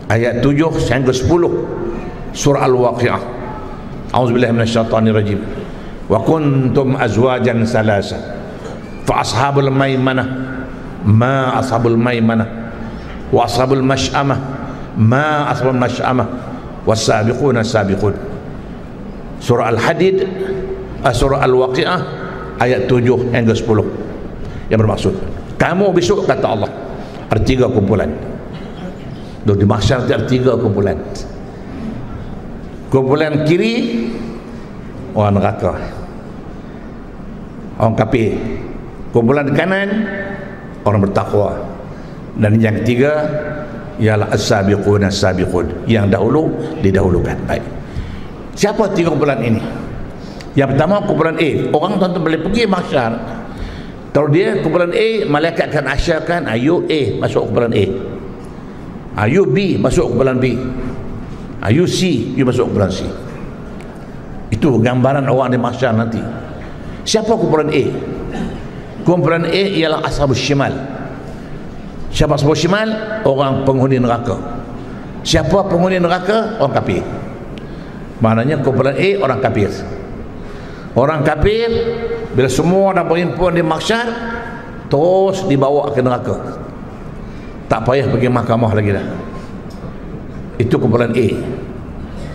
ayat 7 hingga 10 surah Al-Waqi'ah. A'udzubillahi minasyaitonirrajim. Wa kuntum azwajan salasa fa ashabul maimanah ma ashabul maimanah wa ashabul masy'amah ma ashabul masy'amah was-sabiquna sabiqun. Surah Al-Hadid, surah Al-Waqi'ah ayat 7 hingga 10 yang bermaksud kamu besok, kata Allah, ada 3 kumpulan. Di mahsyar ada 3 kumpulan. Kumpulan kiri orang neraka, orang kafir. Kumpulan kanan orang bertakwa. Dan yang ketiga ialah as-sabiquna as-sabiqun, yang dahulu didahulukan. Baik, siapa 3 kumpulan ini? Yang pertama kumpulan A, orang tuan-tuan boleh pergi mahsyar. Kalau dia kumpulan A, malaikat akan asyarkan, ayo A masuk kumpulan A, ayo B masuk kumpulan B, ayo C you masuk kumpulan C. Itu gambaran orang di mahsyar nanti. Siapa kumpulan A? Kumpulan A ialah ashabus syimal. Siapa ashabus syimal? Orang penghuni neraka. Siapa penghuni neraka? Orang kafir. Maknanya kumpulan A orang kafir. Orang kafir bila semua dah berhimpun di mahsyar, terus dibawa ke neraka. Tak payah pergi mahkamah lagi dah. Itu kumpulan A.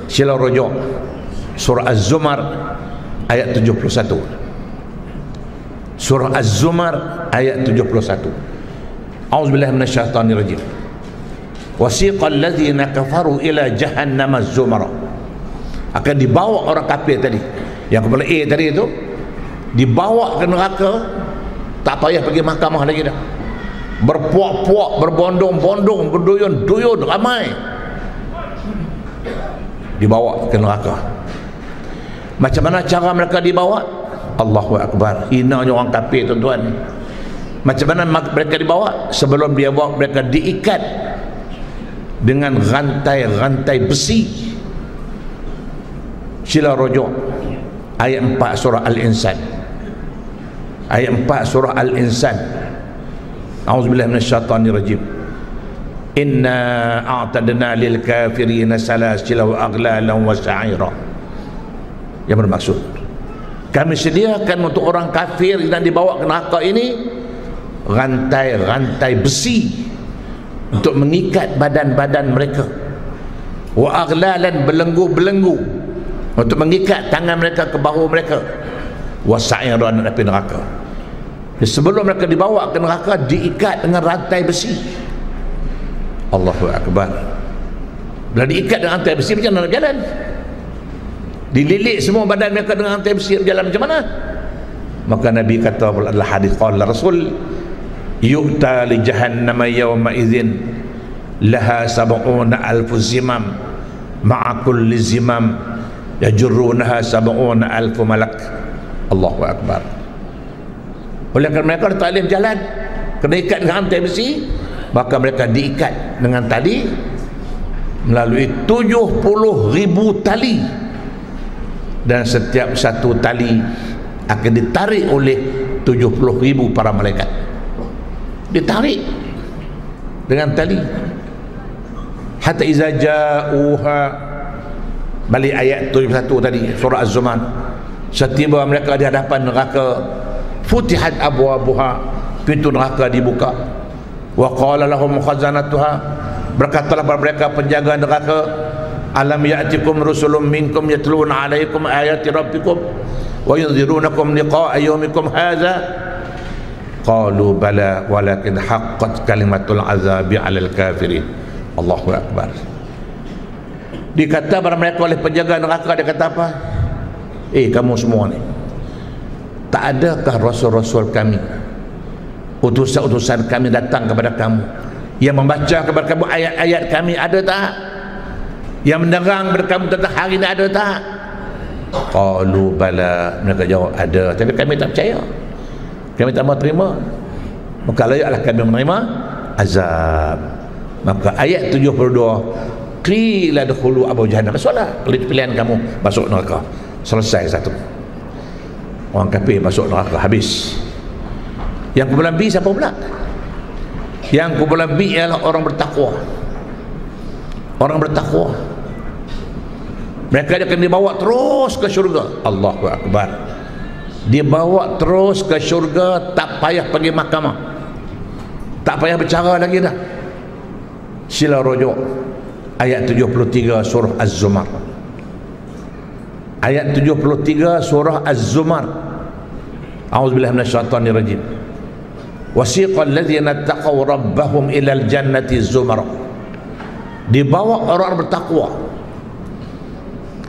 Sila rujuk surah Az-Zumar ayat 71. Surah Az-Zumar ayat 71. A'udzubillahi minasyaitonirrajim. Wasiqal ladzina kafaru ila jahannam az-zumara. Akan dibawa orang kafir tadi, yang kumpulan A tadi itu, dibawa ke neraka. Tak payah pergi mahkamah lagi dah. Berpuak-puak, berbondong-bondong, berduyun-duyun ramai, dibawa ke neraka. Macam mana cara mereka dibawa? Allahu Akbar. Hinanya orang kafir, tuan-tuan. Macam mana mereka dibawa? Sebelum dia bawa, mereka diikat dengan rantai-rantai besi. Sila rujuk ayat 4 surah Al-Insan. Ayat 4 surah Al-Insan. A'udzubillahi minasyaitonirrajim. Inna a'tadna lil kafirina salasila wa aghlalan wa sa'ira. Yang bermaksud, kami sediakan untuk orang kafir yang dibawa ke neraka ini rantai-rantai besi untuk mengikat badan-badan mereka, wa aghlalan, belenggu-belenggu untuk mengikat tangan mereka ke bahu mereka, wa sa'iran, api neraka. Sebelum mereka dibawa ke neraka, diikat dengan rantai besi. Allahu Akbar. Bila diikat dengan rantai besi, macam mana jalan? Dililit semua badan mereka dengan rantai besi, berjalan macam mana? Maka Nabi kata adalah hadis qala Rasul, yu'ta li jahannam yawma idzin laha sab'una alfu zimam ma'a kulli zimam yajurrunaha sab'una alfu malak. Allahu Akbar. Oleh kerana mereka tak boleh berjalan, kena ikat dengan rantai besi, maka mereka diikat dengan tali melalui 70,000 tali, dan setiap satu tali akan ditarik oleh 70,000 para malaikat. Ditarik dengan tali hatta iza ja'uha, balik ayat 71 tadi surah Az-Zumar. Setiba mereka di hadapan neraka, futihat abwabuha, pintu neraka dibuka, wa qala lahum khazanatuha, berkatalah kepada mereka penjaga neraka, alam ya'tikum rusulun minkum yatluna alaikum ayati rabbikum wa yunzirunakum liqa'a yawmikum hadza, qalu bala walakin haqqat kalimatul azabi 'alal kafirin. Allahu Akbar. Dikata kepada mereka oleh penjaga neraka, dia kata apa? Kamu semua ni, tak adakah rasul-rasul kami, utusan-utusan kami datang kepada kamu yang membaca kepada kamu ayat-ayat kami, ada tak? Yang menerang kepada kamu tentang hari ini, ada tak? Qalu bala, mereka jawab ada, tapi kami tak percaya, kami tak mau terima. Maka layaklah kami menerima azab. Maka ayat 72, qila dkhulu abu jahannam, soalah pilihan kamu masuk neraka. Selesai satu. Orang kafir masuk neraka, habis. Yang kumpulan B siapa pula? Yang kumpulan B ialah orang bertakwa. Orang bertakwa, mereka akan dibawa terus ke syurga. Allahu Akbar. Dibawa terus ke syurga, tak payah pergi mahkamah, tak payah bercara lagi dah. Sila rujuk ayat 73 surah Az-Zumar. Ayat 73 surah Az-Zumar. A'udzubillahi minasyaitonir rajim. Wasiqal ladzina taqaw rabbahum ilal jannati zumar. Dibawa orang bertakwa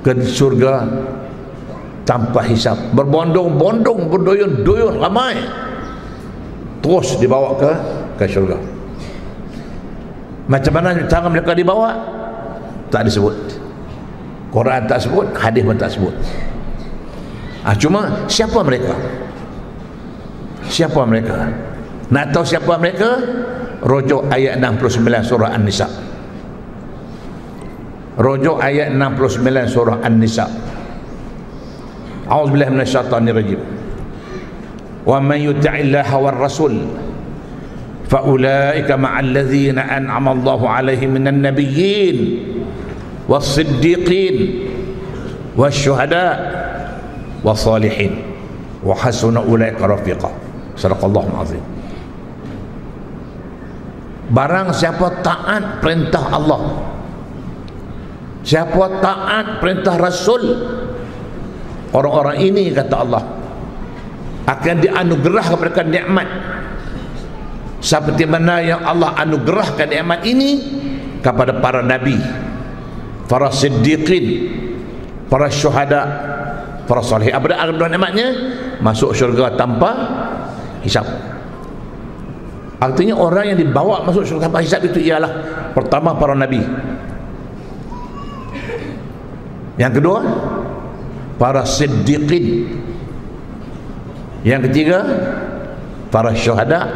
ke surga tanpa hisab, berbondong-bondong, berduyun-duyun ramai, terus dibawa ke surga. Macam mana cara mereka dibawa? Tak disebut. Quran tak sebut, hadis pun tak sebut. Cuma siapa mereka? Siapa mereka? Nak tahu siapa mereka? Rujuk ayat 69 surah An-Nisa. Rujuk ayat 69 surah An-Nisa. A'udzubillahi minasyaitonir rajim. Wa man yuti'illaha war rasul fa ulaika ma'al ladzina an'ama Allahu 'alaihim minan nabiyyin was-siddiqin wasyuhada was-salihin wa hasuna ulaika rafiqa. Sadaqallahul azim. Barang siapa taat perintah Allah, siapa taat perintah Rasul, orang-orang ini kata Allah akan dianugerah kepada nikmat seperti mana yang Allah anugerahkan nikmat ini kepada para nabi, para siddiqin, para syuhada, para salih. Apa dah nikmatnya? Masuk syurga tanpa hisab. Artinya orang yang dibawa masuk syurga tanpa hisab itu ialah pertama para nabi, yang kedua para siddiqin, yang ketiga para syuhada,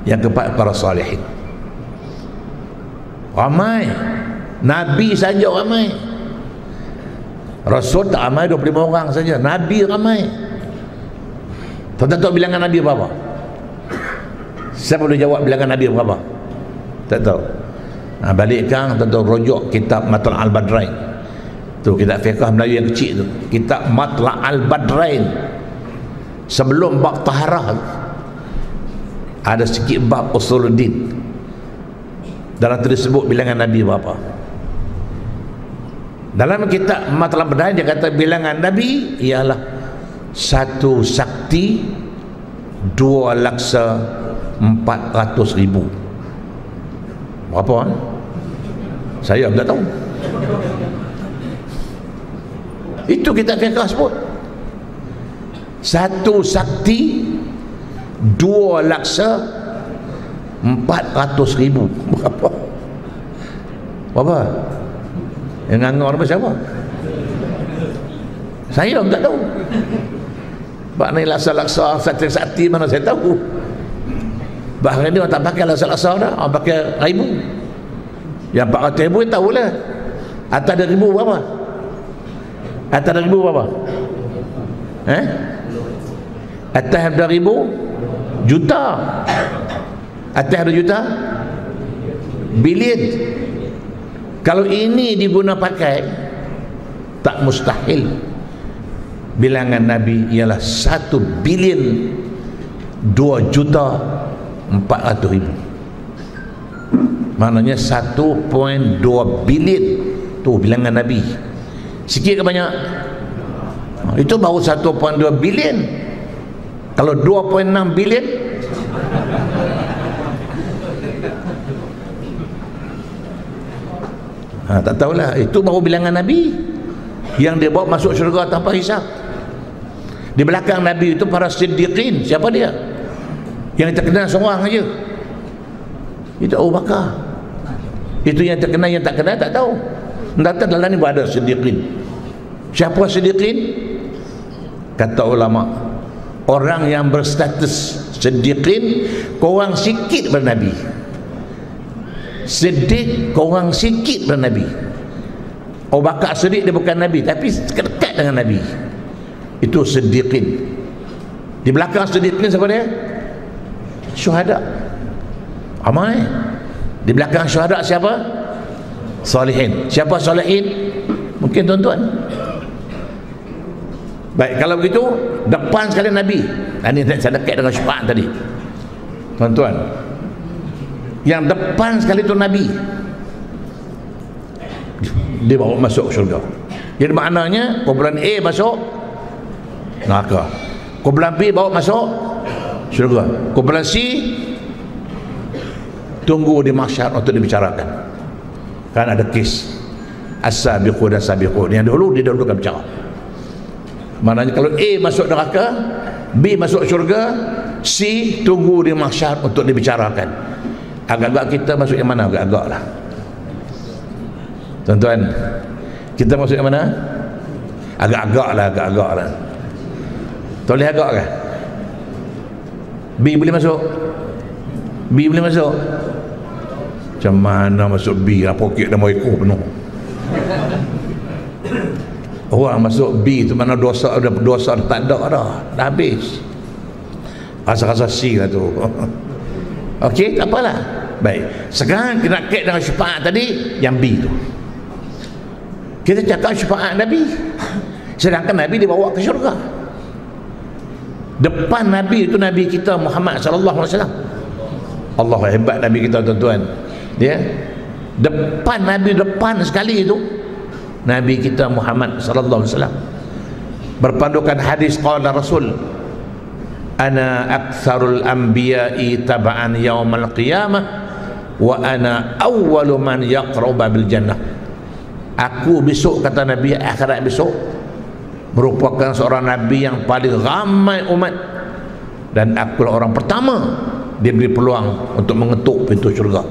yang keempat para salihin. Ramai. Nabi saja ramai. Rasul tak ramai, 25 orang saja. Nabi ramai. Tuan-tuan tahu bilangan Nabi berapa? Siapa boleh jawab bilangan Nabi berapa? Tak tahu. Balikkan tuan-tuan rujuk kitab Matla' al-Badrain. Tu kitab fiqh Melayu yang kecil tu. Kitab Matla' al-Badrain. Sebelum bab taharah ada sikit bab usuluddin. Dalam tu disebut bilangan Nabi berapa. Dalam kitab Matla' al-Badrain dia kata bilangan Nabi ialah 1 sakti 2 laksa 400,000. Berapa? Saya tak tahu. Itu kita fiqh sebut 1 sakti 2 laksa 400,000. Berapa? Berapa? Yang nganggur apa siapa? Saya tak tahu. Maknanya laksa-laksa sakti-sakti mana saya tahu. Bahkan dia orang tak pakai laksa-laksa dah, orang pakai ribu. Yang 400,000 tahulah. Atas ada ribu berapa? Atas ada ribu berapa? Atas ada ribu juta. Atas ada juta bilion. Kalau ini diguna pakai, tak mustahil. Bilangan Nabi ialah 1 bilion 2.400.000. Maknanya 1.2 bilion. Tu bilangan Nabi. Sikit ke banyak? Itu baru 1.2 bilion. Kalau 2.6 bilion, tak tahulah. Itu baru bilangan Nabi yang dia bawa masuk syurga tanpa hisab. Di belakang Nabi itu para siddiqin. Siapa dia? Yang terkenal seorang saja, itu Abu Bakar. Itu yang terkenal, yang tak kenal tak tahu. Datang dalam ni ada siddiqin. Siapa siddiqin? Kata ulama, orang yang berstatus siddiqin kurang sikit pada Nabi. Siddiq kurang sikit pada Nabi. Abu Bakar Siddiq dia bukan Nabi, tapi dekat dengan Nabi. Itu siddiqin. Di belakang siddiqin siapa dia? Syuhada. Ramai. Di belakang syuhada siapa? Salihin. Siapa salihin? Mungkin tuan-tuan. Baik, kalau begitu depan sekali Nabi. Ini saya dekat dengan syafaat tadi. Tuan-tuan, yang depan sekali itu Nabi. dia bawa masuk syurga. Jadi maknanya kumpulan A masuk neraka, kumpulan B bawa masuk syurga, kumpulan C tunggu di mahsyar untuk dibicarakan. Kan ada kes as-sabiqun dan sabiqun, yang dulu dia dahulukan bicara. Maknanya kalau A masuk neraka, B masuk syurga, C tunggu di mahsyar untuk dibicarakan. Agak-agak kita masuk yang mana? Agak-agak lah tuan-tuan, kita masuk yang mana? Agak-agak lah. Boleh agak kan? B boleh masuk? B boleh masuk? Macam mana masuk B? Poket dah mau ekor penuh. Orang masuk B tu mana dosa tak ada dah habis. Rasa-rasa C lah tu. Okey, tak apalah. Baik, sekarang kita nak kait dengan syafaat tadi yang B tu. Kita cakap syafaat Nabi, sedangkan Nabi dibawa ke syurga. Depan Nabi itu Nabi kita Muhammad sallallahu alaihi wasallam. Allah hebat Nabi kita tuan-tuan. Dia depan Nabi, depan sekali itu Nabi kita Muhammad sallallahu alaihi wasallam. Berpandukan hadis qala Rasul, ana aktsarul anbiya'i tab'an yaumal qiyamah wa ana awwalu man yaqrabu bil jannah. Aku besok, kata Nabi, akhirat besok merupakan seorang Nabi yang paling ramai umat, dan aku orang pertama dia beri peluang untuk mengetuk pintu syurga.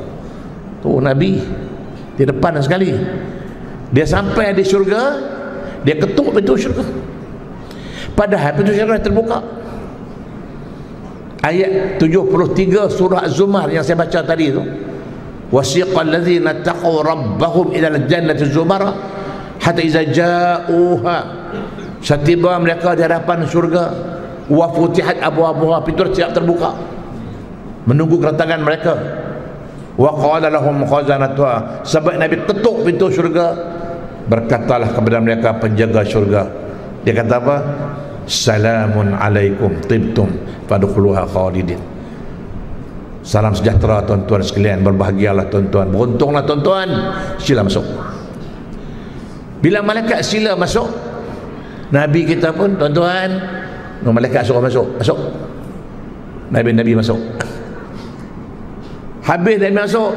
Tu Nabi di depan sekali. Dia sampai di syurga, dia ketuk pintu syurga, padahal pintu syurga terbuka. Ayat 73 surah Az-Zumar yang saya baca tadi tu, wasiqal ladzina taqaw rabbahum ila al-jannati zumara hatta iza ja'uha, setiba mereka di hadapan syurga, wa futihat abwabuha, pintu siap terbuka menunggu kedatangan mereka. Wa qala lahum khazanatuha, sebab Nabi ketuk pintu syurga, berkatalah kepada mereka penjaga syurga, dia kata apa? Salamun alaikum tibtum fadkhuluha khalidin. Salam sejahtera tuan-tuan sekalian, berbahagialah tuan-tuan, beruntunglah tuan-tuan, sila masuk. Bila malaikat sila masuk, Nabi kita pun tuan-tuan, malaikat suruh masuk, Nabi masuk. Habis Nabi masuk,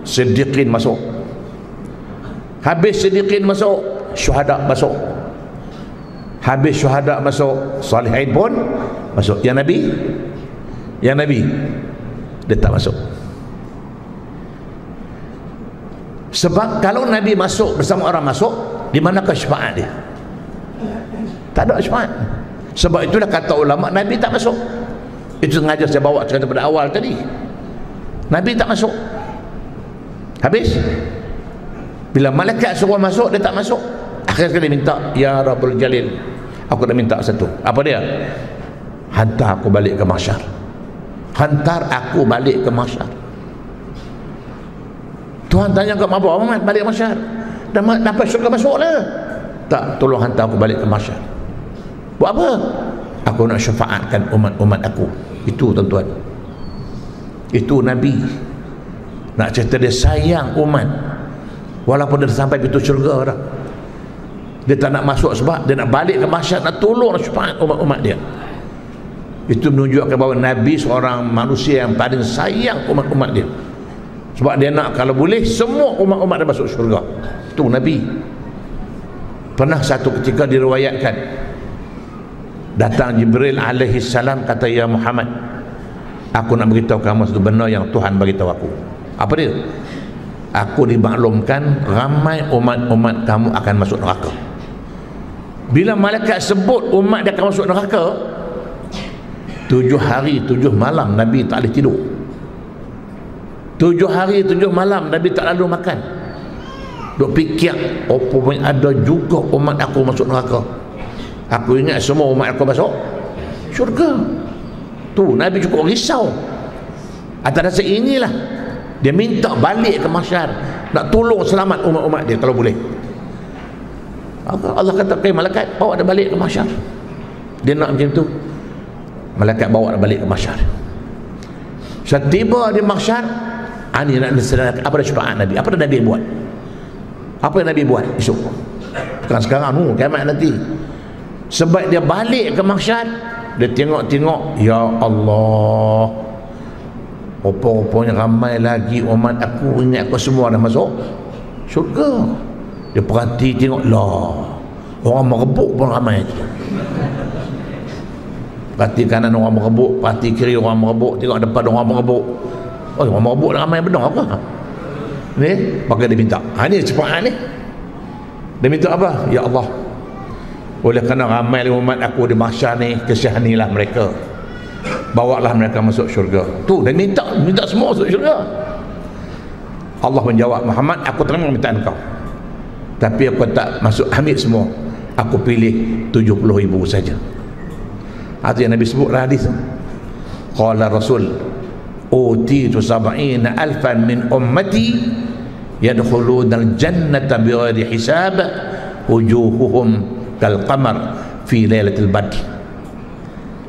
Siddiqin masuk. Habis Siddiqin masuk, syuhada masuk. Habis syuhada masuk, salihin pun masuk. Yang Nabi dia tak masuk. Sebab kalau Nabi masuk bersama orang masuk, di manakah syafaat dia? Tak ada syafaat. Sebab itulah kata ulama, Nabi tak masuk. Itu sengaja saya bawa cerita pada awal tadi. Nabi tak masuk. Habis bila malaikat suruh masuk, dia tak masuk. Akhirnya dia minta, ya Rabbul Jalil, aku dah minta satu. Apa dia? Hantar aku balik ke mahsyar. Hantar aku balik ke mahsyar. Tuhan tanya ke Abu Muhammad, balik ke mahsyar. Dapat syurga masuk lah. Tak, tolong hantar aku balik ke mahsyar. Buat apa? Aku nak syafaatkan umat-umat aku. Itu tuan-tuan, itu Nabi nak cerita dia sayang umat, walaupun dia sampai pintu syurga dah, dia tak nak masuk sebab dia nak balik ke mahsyar, nak tolong syafaat umat-umat dia. Itu menunjukkan bahawa Nabi seorang manusia yang paling sayang umat-umat dia, sebab dia nak kalau boleh semua umat-umat dia masuk syurga. Itu Nabi. Pernah satu ketika diriwayatkan, datang Jibril alaihi salam, kata, ya Muhammad, aku nak beritahu kamu satu benda yang Tuhan beritahu aku. Apa dia? Aku dimaklumkan ramai umat-umat kamu akan masuk neraka. Bila malaikat sebut umat dia akan masuk neraka, 7 hari 7 malam Nabi tak boleh tidur. 7 hari 7 malam Nabi tak lalu makan. Duk fikir, apa pun ada juga umat aku masuk neraka. Aku ingat semua umat aku masuk syurga. Tu Nabi cukup risau. Atas dasar inilah dia minta balik ke mahsyar, nak tolong selamat umat-umat dia kalau boleh. Allah kata ke malaikat, bawa dia balik ke mahsyar. Dia nak macam tu, malaikat bawa dia balik ke mahsyar. Setiba di mahsyar, ani nak diserahkan apa dah syafaat Nabi, apa dah Nabi buat. Apa yang Nabi buat esok? Bukan sekarang, kiamat nanti. Sebab dia balik ke mahsyar, dia tengok-tengok, ya Allah, rupa-rupanya ramai lagi umat aku, ingat aku semua dah masuk syurga. Dia perhati tengok, lah, orang merebuk pun ramai. Perhati kanan orang merebuk, perhati kiri orang merebuk, tengok depan orang merebuk. Oh, orang merebuk ramai benar ke? Ni, maka dia minta. Ni cepat ni. Dia minta apa? Ya Allah, oleh kerana ramai umat aku di mahsyar ni, kesihanilah mereka, bawalah mereka masuk syurga. Tu dia minta semua masuk syurga. Allah menjawab, Muhammad, aku terima permintaan kau, tapi aku tak masuk ambil semua, aku pilih 70,000 saja. Itu yang Nabi sebut hadis. Qala Rasul, utitu 70,000 min ummati yadkhuluna al-jannata bighairi hisab wujuhuhum kal qamar fi lailatul badr.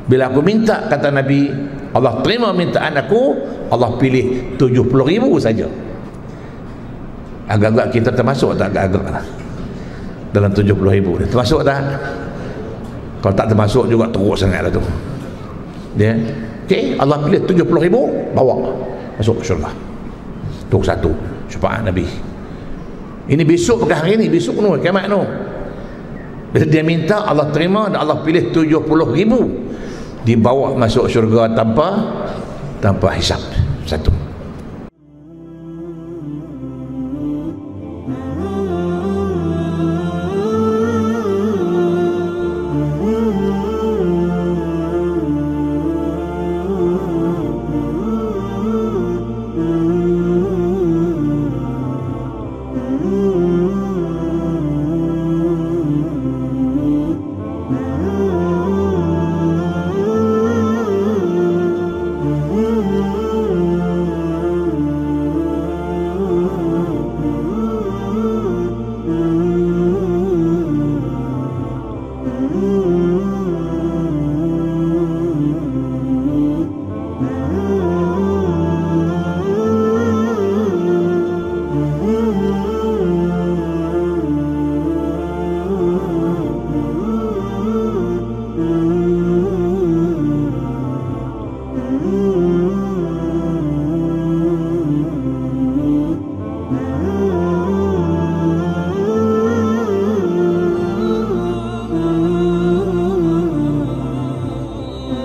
Bila aku minta, kata Nabi, Allah terima mintaan aku, Allah pilih 70,000 saja. Agak-agak kita termasuk tak? Agak-agak lah dalam 70,000 ni. Termasuk tak? Kalau tak termasuk juga teruk sangat lah tu dia. Okay, Allah pilih 70,000, bawa masuk syurga. Tu satu syafaat Nabi. Ini besok bukan hari ni, besok tu kiamat tu. Bila dia minta, Allah terima, dan Allah pilih 70,000 dibawa masuk syurga tanpa hisab. Satu.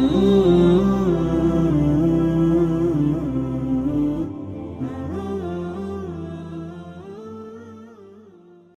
Mm-hmm.